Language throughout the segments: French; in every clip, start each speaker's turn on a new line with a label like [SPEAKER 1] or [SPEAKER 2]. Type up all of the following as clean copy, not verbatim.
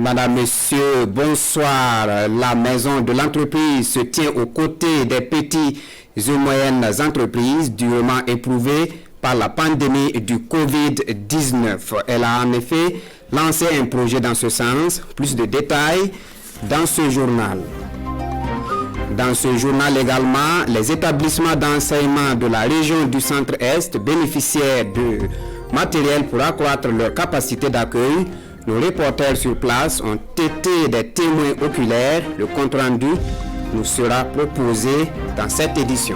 [SPEAKER 1] Madame, Monsieur, bonsoir. La maison de l'entreprise se tient aux côtés des petites et moyennes entreprises durement éprouvées par la pandémie du Covid-19. Elle a en effet lancé un projet dans ce sens. Plus de détails dans ce journal. Dans ce journal également, les établissements d'enseignement de la région du Centre-Est bénéficiaient de matériel pour accroître leur capacité d'accueil. Nos reporters sur place ont été des témoins oculaires. Le compte-rendu nous sera proposé dans cette édition.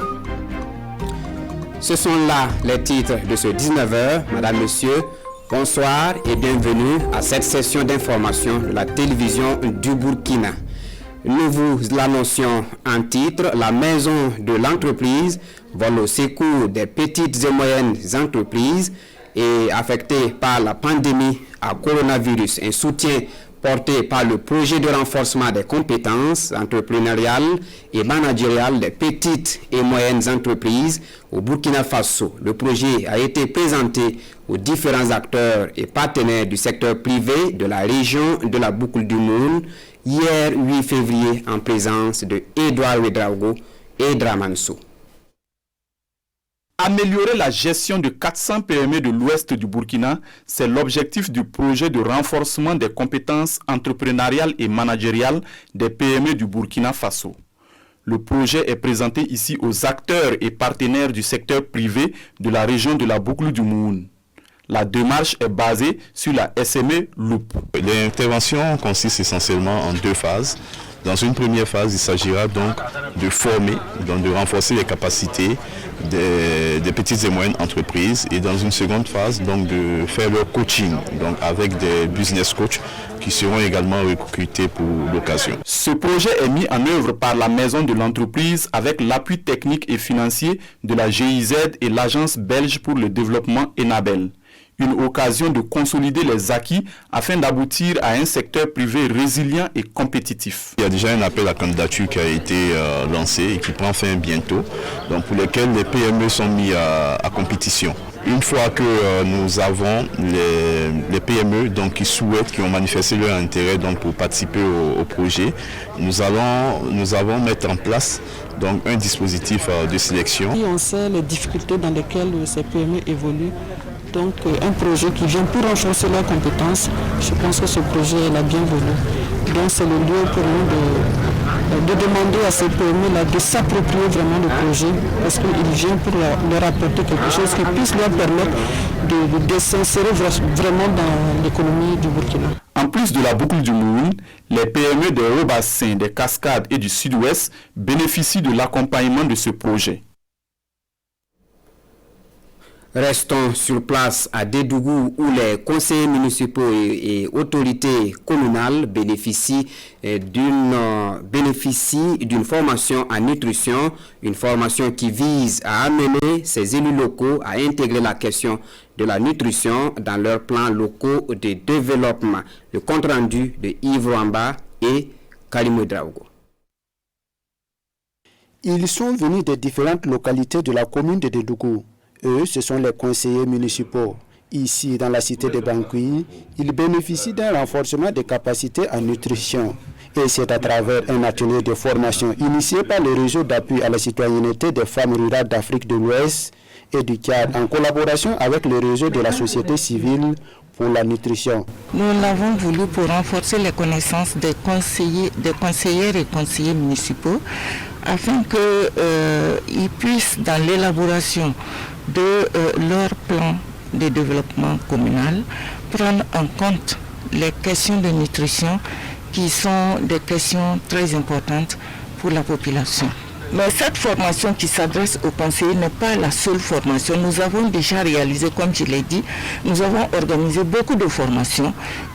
[SPEAKER 1] Ce sont là les titres de ce 19h. Madame, Monsieur, bonsoir et bienvenue à cette session d'information de la télévision du Burkina. Nous vous l'annoncions en titre, la maison de l'entreprise vole au secours des petites et moyennes entreprises et affectées par la pandémie à coronavirus. Un soutien porté par le projet de renforcement des compétences entrepreneuriales et managériales des petites et moyennes entreprises au Burkina Faso. Le projet a été présenté aux différents acteurs et partenaires du secteur privé de la région de la Boucle du Moun hier 8 février en présence de Edouard Ouedraogo et Dramanso.
[SPEAKER 2] Améliorer la gestion de 400 PME de l'ouest du Burkina, c'est l'objectif du projet de renforcement des compétences entrepreneuriales et managériales des PME du Burkina Faso. Le projet est présenté ici aux acteurs et partenaires du secteur privé de la région de la Boucle du Moun. La démarche est basée sur la SME Loop.
[SPEAKER 3] L'intervention consiste essentiellement en deux phases. Dans une première phase, il s'agira donc de former, donc de renforcer les capacités des petites et moyennes entreprises. Et dans une seconde phase, donc de faire leur coaching, donc avec des business coachs qui seront également recrutés pour l'occasion.
[SPEAKER 2] Ce projet est mis en œuvre par la maison de l'entreprise avec l'appui technique et financier de la GIZ et l'agence belge pour le développement Enabel. Une occasion de consolider les acquis afin d'aboutir à un secteur privé résilient et compétitif.
[SPEAKER 3] Il y a déjà un appel à candidature qui a été lancé et qui prend fin bientôt, donc pour lequel les PME sont mis à compétition. Une fois que nous avons les PME donc, qui souhaitent, qui ont manifesté leur intérêt donc, pour participer au projet, nous allons mettre en place donc, un dispositif de sélection.
[SPEAKER 4] Et on sait les difficultés dans lesquelles ces PME évoluent. Donc un projet qui vient pour renforcer leurs compétences, je pense que ce projet est la bienvenue. Donc c'est le lieu pour nous de demander à ces PME-là de s'approprier vraiment le projet parce qu'il vient pour leur apporter quelque chose qui puisse leur permettre de s'insérer vraiment dans l'économie du Burkina.
[SPEAKER 2] En plus de la Boucle du Moun, les PME des Hauts-Bassins, des Cascades et du Sud-Ouest bénéficient de l'accompagnement de ce projet.
[SPEAKER 1] Restons sur place à Dédougou où les conseillers municipaux et autorités communales bénéficient d'une formation en nutrition, une formation qui vise à amener ces élus locaux à intégrer la question de la nutrition dans leurs plans locaux de développement. Le compte-rendu de Yves Rwamba et Kalimou Draogo.
[SPEAKER 5] Ils sont venus des différentes localités de la commune de Dédougou. Eux, ce sont les conseillers municipaux. Ici, dans la cité de Bangui, ils bénéficient d'un renforcement des capacités en nutrition. Et c'est à travers un atelier de formation initié par le réseau d'appui à la citoyenneté des femmes rurales d'Afrique de l'Ouest et du Tchad, en collaboration avec le réseau de la société civile pour la nutrition.
[SPEAKER 6] Nous l'avons voulu pour renforcer les connaissances des conseillères et conseillers municipaux afin qu'ils puissent, dans l'élaboration de leur plan de développement communal, prendre en compte les questions de nutrition qui sont des questions très importantes pour la population. Mais cette formation qui s'adresse aux conseillers n'est pas la seule formation. Nous avons déjà réalisé, comme je l'ai dit, nous avons organisé beaucoup de formations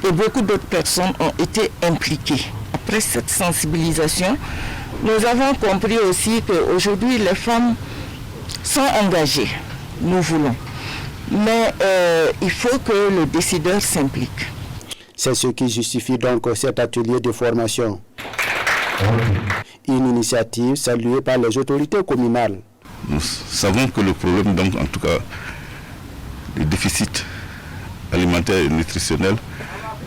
[SPEAKER 6] et beaucoup d'autres personnes ont été impliquées. Après cette sensibilisation, nous avons compris aussi qu'aujourd'hui les femmes sont engagées. Nous voulons. Mais il faut que le décideur s'implique.
[SPEAKER 5] C'est ce qui justifie donc cet atelier de formation. Une initiative saluée par les autorités communales.
[SPEAKER 3] Nous savons que le problème, donc, en tout cas, le déficit alimentaire et nutritionnel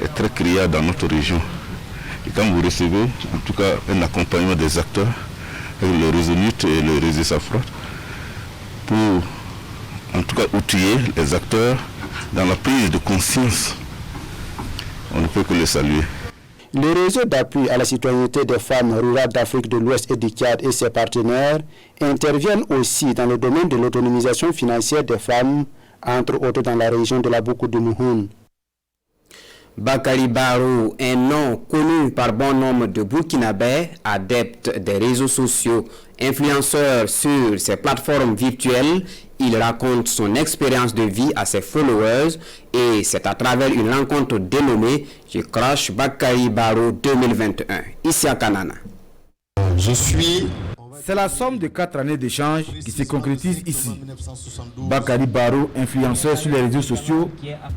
[SPEAKER 3] est très criard dans notre région. Et quand vous recevez, en tout cas, un accompagnement des acteurs, avec le réseau NUT et le réseau SAFROT, pour, en tout cas, outiller les acteurs dans la prise de conscience, on ne peut que le saluer.
[SPEAKER 5] Le réseau d'appui à la citoyenneté des femmes rurales d'Afrique de l'Ouest et du Tchad et ses partenaires interviennent aussi dans le domaine de l'autonomisation financière des femmes, entre autres dans la région de la Boukou de Mouhoun.
[SPEAKER 1] Bakary Barrow, un nom connu par bon nombre de Burkinabés, adepte des réseaux sociaux, influenceur sur ses plateformes virtuelles, il raconte son expérience de vie à ses followers et c'est à travers une rencontre dénommée Je Crash Bakary Barrow 2021, ici à Kanana.
[SPEAKER 7] C'est la somme de 4 années d'échange qui se concrétise ici. Bakary Barrow, influenceur sur les réseaux sociaux,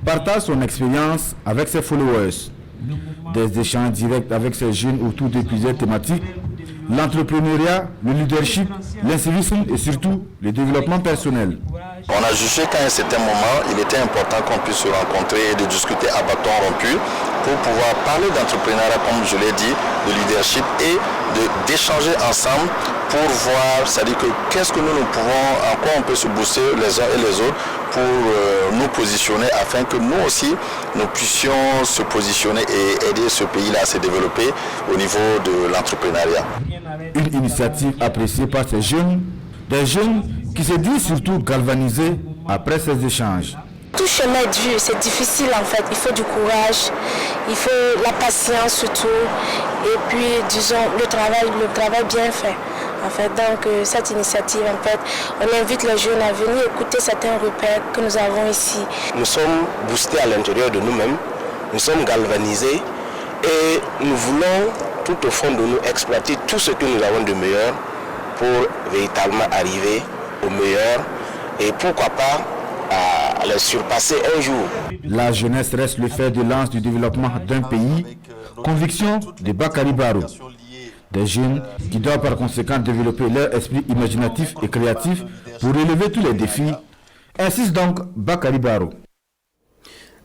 [SPEAKER 7] partage son expérience avec ses followers. Des échanges directs avec ces jeunes autour de plusieurs thématiques, l'entrepreneuriat, le leadership, l'incivisme et surtout le développement personnel.
[SPEAKER 8] On a jugé qu'à un certain moment, il était important qu'on puisse se rencontrer et de discuter à bâton rompu pour pouvoir parler d'entrepreneuriat, comme je l'ai dit, de leadership et d'échanger ensemble pour voir, c'est-à-dire que qu'est-ce que nous pouvons, en quoi on peut se booster les uns et les autres pour nous positionner afin que nous aussi, nous puissions se positionner et aider ce pays-là à se développer au niveau de l'entrepreneuriat.
[SPEAKER 7] Une initiative appréciée par ces jeunes, des jeunes qui se disent surtout galvanisés après ces échanges.
[SPEAKER 9] Tout chemin est dur, c'est difficile en fait, il faut du courage, il faut la patience surtout, et puis disons le travail bien fait. En fait, donc cette initiative, en fait, on invite les jeunes à venir écouter certains repères que nous avons ici.
[SPEAKER 8] Nous sommes boostés à l'intérieur de nous-mêmes, nous sommes galvanisés et nous voulons tout au fond de nous exploiter tout ce que nous avons de meilleur pour véritablement arriver au meilleur et pourquoi pas à les surpasser un jour.
[SPEAKER 7] La jeunesse reste le fer de lance du développement d'un pays. Conviction de Bakary Barrow. Des jeunes qui doivent par conséquent développer leur esprit imaginatif et créatif pour relever tous les défis. Insiste donc Bakary Barrow.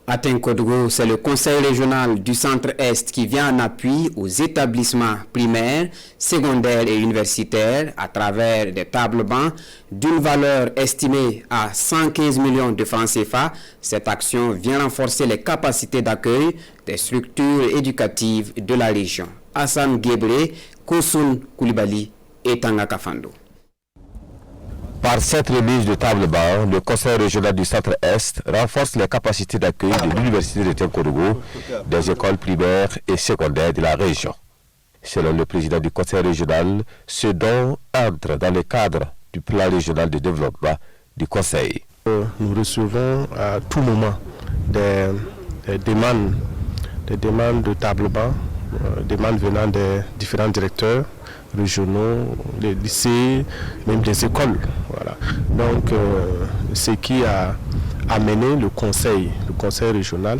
[SPEAKER 1] À Tinkodgo, c'est le conseil régional du Centre-Est qui vient en appui aux établissements primaires, secondaires et universitaires à travers des tables bancs d'une valeur estimée à 115 millions de francs CFA. Cette action vient renforcer les capacités d'accueil des structures éducatives de la région. Hassan Gebre, Kosun Koulibaly et Tanga Kafando.
[SPEAKER 10] Par cette remise de table-banc, le Conseil régional du Centre-Est renforce les capacités d'accueil de l'Université de Tinkodgo, des écoles primaires et secondaires de la région. Selon le président du Conseil régional, ce don entre dans le cadre du plan régional de développement du Conseil.
[SPEAKER 11] Nous recevons à tout moment des demandes de table-banc, demandes venant des différents directeurs régionaux, des lycées, même des écoles. Voilà. Donc, ce qui a amené le conseil régional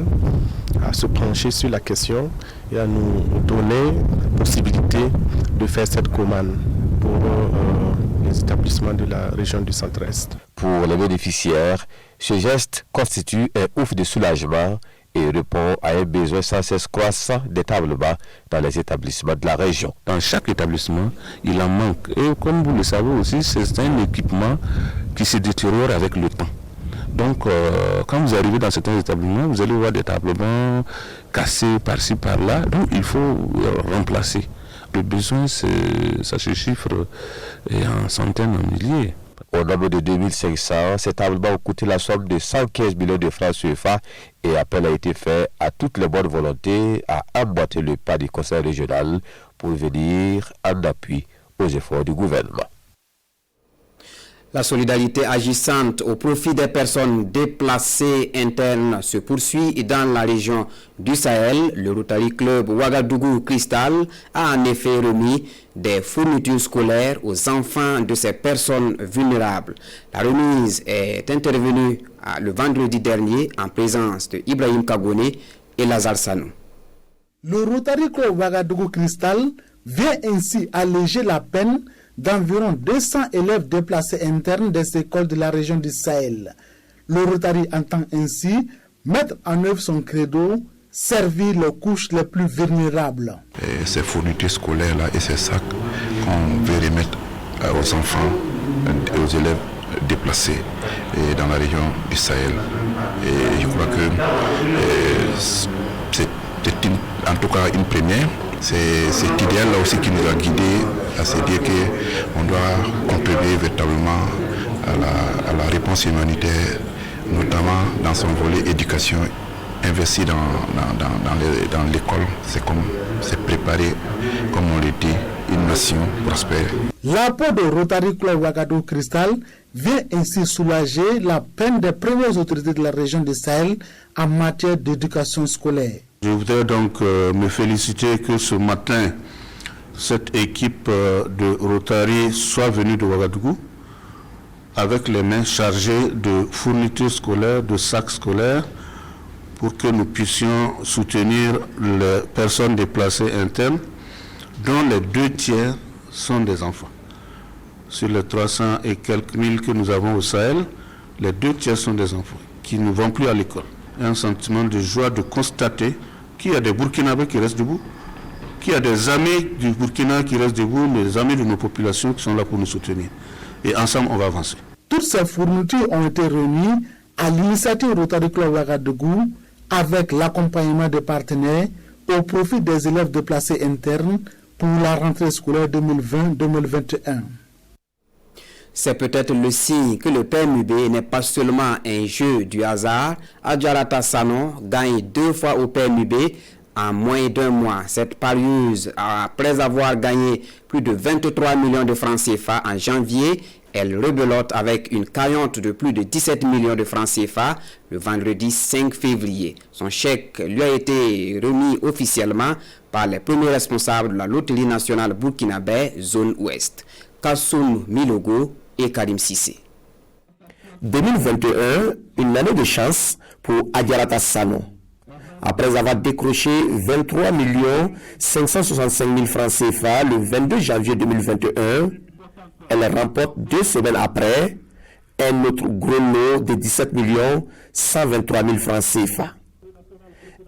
[SPEAKER 11] à se pencher sur la question et à nous donner la possibilité de faire cette commande pour les établissements de la région du Centre-Est.
[SPEAKER 10] Pour les bénéficiaires, ce geste constitue un ouf de soulagement et répond à un besoin sans cesse croissant d'établissements dans les établissements de la région.
[SPEAKER 12] Dans chaque établissement, il en manque. Et comme vous le savez aussi, c'est un équipement qui se détériore avec le temps. Donc, quand vous arrivez dans certains établissements, vous allez voir des tablements cassés par-ci, par-là. Donc, il faut remplacer. Le besoin, ça se chiffre en centaines, en milliers.
[SPEAKER 10] Au nombre de 2500, ces tablements ont coûté la somme de 115 millions de francs CFA et appel a été fait à toutes les bonnes volontés à emboîter le pas du Conseil régional pour venir en appui aux efforts du gouvernement.
[SPEAKER 1] La solidarité agissante au profit des personnes déplacées internes se poursuit dans la région du Sahel. Le Rotary Club Ouagadougou Cristal a en effet remis des fournitures scolaires aux enfants de ces personnes vulnérables. La remise est intervenue le vendredi dernier en présence de Ibrahim Kagone et Lazare Sanou.
[SPEAKER 13] Le Rotary Club Ouagadougou Cristal vient ainsi alléger la peine d'environ 200 élèves déplacés internes des écoles de la région du Sahel. Le Rotary entend ainsi mettre en œuvre son credo servir les couches les plus vulnérables.
[SPEAKER 14] Et ces fournitures scolaires-là et ces sacs qu'on veut remettre aux enfants et aux élèves déplacés dans la région du Sahel. Et je crois que c'est en tout cas une première. C'est cet idéal-là aussi qui nous a guidés à se dire qu'on doit contribuer véritablement à la réponse humanitaire, notamment dans son volet éducation. Investir dans l'école, c'est préparer, comme on le dit, une nation prospère.
[SPEAKER 13] L'apport de Rotary Club Ouagadougou Cristal vient ainsi soulager la peine des premières autorités de la région du Sahel en matière d'éducation scolaire.
[SPEAKER 12] Je voudrais donc me féliciter que ce matin, cette équipe de Rotary soit venue de Ouagadougou avec les mains chargées de fournitures scolaires, de sacs scolaires, pour que nous puissions soutenir les personnes déplacées internes, dont les 2 tiers sont des enfants. Sur les 300 et quelques mille que nous avons au Sahel, les 2 tiers sont des enfants qui ne vont plus à l'école. Un sentiment de joie de constater qu'il y a des Burkinabés qui restent debout, qu'il y a des amis du Burkina qui restent debout, des amis de nos populations qui sont là pour nous soutenir. Et ensemble, on va avancer.
[SPEAKER 13] Toutes ces fournitures ont été remises à l'initiative Rotary Club Ouagadougou avec l'accompagnement des partenaires au profit des élèves déplacés internes pour la rentrée scolaire 2020-2021.
[SPEAKER 1] C'est peut-être le signe que le PMUB n'est pas seulement un jeu du hasard. Adjarata Sano gagne 2 fois au PMUB en moins d'1 mois. Cette parieuse, après avoir gagné plus de 23 millions de francs CFA en janvier, elle rebelote avec une carriante de plus de 17 millions de francs CFA le vendredi 5 février. Son chèque lui a été remis officiellement par les premiers responsables de la Loterie nationale burkinabé, zone ouest, Kassoum Milogo et Karim Sissé.
[SPEAKER 15] 2021, une année de chance pour Adjarata Sano. Après avoir décroché 23 565 000 francs CFA le 22 janvier 2021, elle remporte 2 semaines après un autre gros lot de 17 123 000 francs CFA.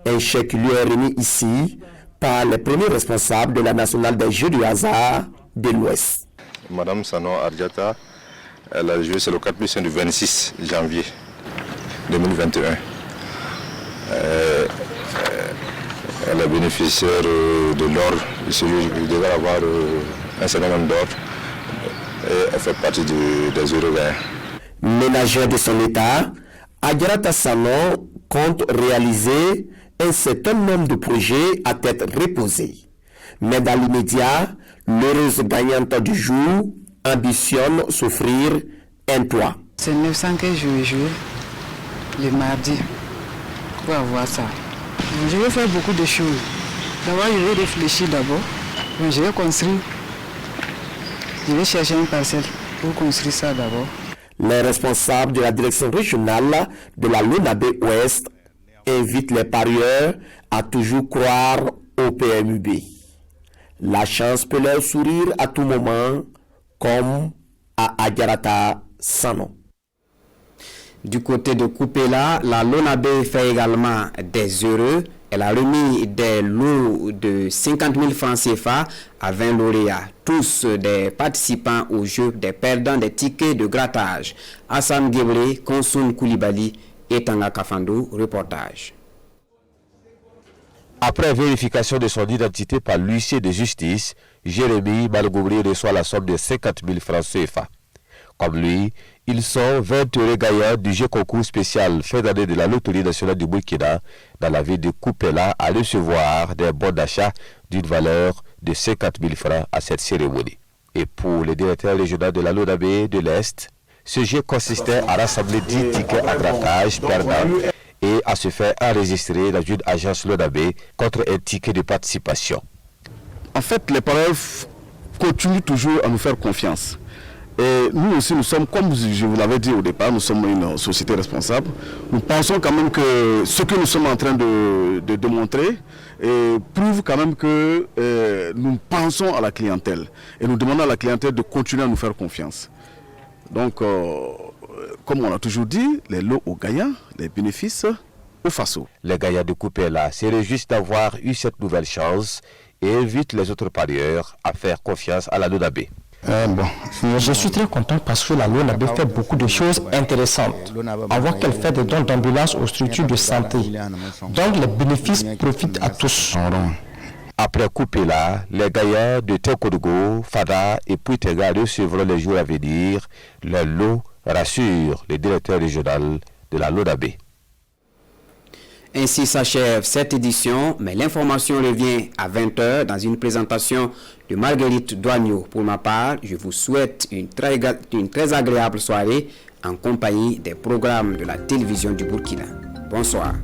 [SPEAKER 15] Un chèque lui est remis ici par les premiers responsables de la nationale des jeux du hasard de l'Ouest.
[SPEAKER 16] Madame Sano Adjarata, elle a joué sur le 4 du 26 janvier 2021. Elle est bénéficiaire de l'ordre. Il devait avoir un certain nombre d'ordres. Et elle fait partie des heureux gagnants.
[SPEAKER 15] Ménagère de son état, Adjarata Sano compte réaliser un certain nombre de projets à tête reposée. Mais dans l'immédiat, l'heureuse gagnante du jour ambitionne s'offrir un toit.
[SPEAKER 17] C'est 900 que je vais jouer le mardi pour avoir ça. Je vais faire beaucoup de choses. D'abord, je vais réfléchir d'abord. Je vais construire. Je vais chercher une parcelle pour construire ça d'abord.
[SPEAKER 15] Les responsables de la direction régionale de la Lounabé Ouest invitent les parieurs à toujours croire au PMUB. La chance peut leur sourire à tout moment, comme à Adjarata Sano.
[SPEAKER 1] Du côté de Koupela, la Lounabé fait également des heureux. Elle a remis des lots de 50 000 francs CFA à 20 lauréats, tous des participants au jeu des perdants des tickets de grattage. Hassan Gebre, Konsoun Koulibaly et Tanga Kafando, reportage.
[SPEAKER 10] Après vérification de son identité par l'huissier de justice, Jérémy Balgoubri reçoit la somme de 50 000 francs CFA. Comme lui, ils sont 20 heureux gagnants du jeu concours spécial fin d'année de la Loterie nationale du Burkina dans la ville de Koupela à recevoir des bons d'achat d'une valeur de 50 000 francs à cette cérémonie. Et pour le directeur régional de la Lounabé de l'Est, ce jeu consistait à rassembler 10 tickets à grattage perdants et à se faire enregistrer dans une agence Lounabé contre un ticket de participation.
[SPEAKER 18] En fait, les parents continuent toujours à nous faire confiance. Et nous aussi, nous sommes, comme je vous l'avais dit au départ, nous sommes une société responsable. Nous pensons quand même que ce que nous sommes en train de démontrer prouve quand même que nous pensons à la clientèle. Et nous demandons à la clientèle de continuer à nous faire confiance. Donc, comme on a toujours dit, les lots aux gagnants, les bénéfices au Faso.
[SPEAKER 10] Les gagnants de Coupéla se réjouissent d'avoir eu cette nouvelle chance et invitent les autres parieurs à faire confiance à la Lodabé.
[SPEAKER 19] Je suis très content parce que la Lodabé fait beaucoup de choses intéressantes. On voit qu'elle fait des dons d'ambulance aux structures de santé. Donc les bénéfices profitent à tous.
[SPEAKER 10] Après Coupéla, les gagnants de Tekodogo, Fada et Puitega recevront les jours à venir. Leur lot rassure le directeur régional de la Lodabé.
[SPEAKER 1] Ainsi s'achève cette édition, mais l'information revient à 20h dans une présentation de Marguerite Douagneau. Pour ma part, je vous souhaite une très agréable soirée en compagnie des programmes de la télévision du Burkina. Bonsoir.